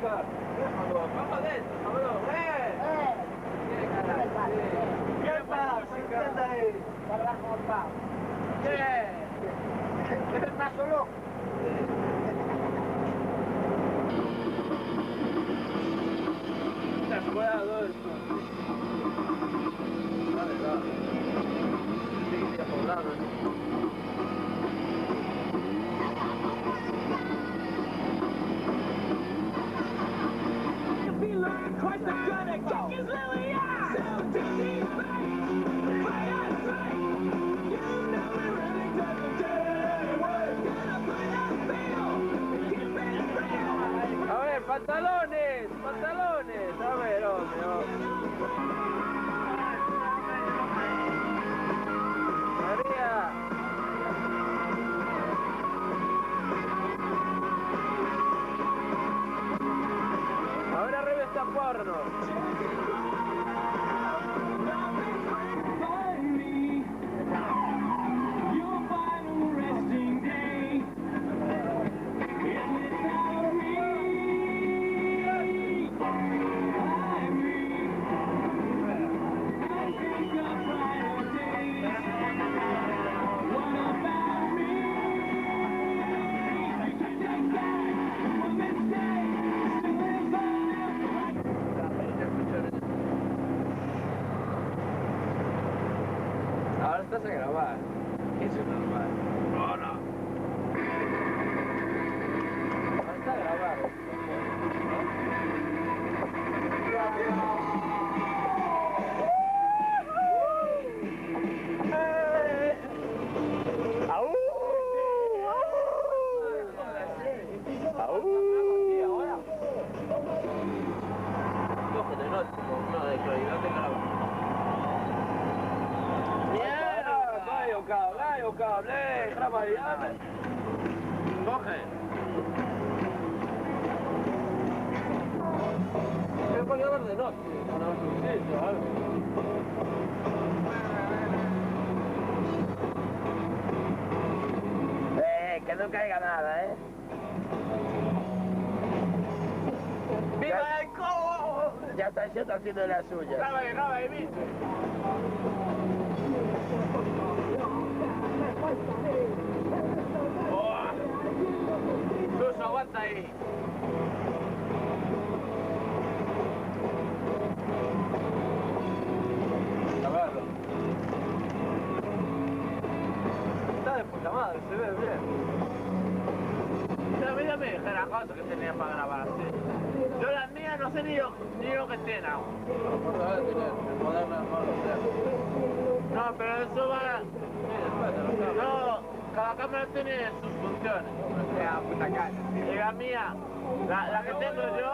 Oscar. Vamos dentro, vámonos. ¿Qué pasa? ¿Qué anda ahí? ¿Qué? ¿Es el paso loco? Está jugado esto. Vale, va. Sí, ya poblado, A ver, pantalones, pantalones. A ver, hombre, María. Ahora revista porno. Ahora estás a grabar. Eso es normal. No, no. Ahora está a grabar. ¡Aú! Coge de noche, no, de claridad de grabar. Cable, graba ahí, coge. Me voy a ver de noche, para un sitio, algo. Que no caiga nada, ¡Viva el cobo! Ya está haciendo la suya. Graba ahí, viste. Suso, aguanta ahí. Agarro. Está de puta madre, se ve bien. Pero mira, me dije la cosa que tenía para grabar así. Yo las mías no sé ni lo que tienen aún. No, pero eso va... No, cada cámara tiene sus funciones. Y la mía, la que tengo yo,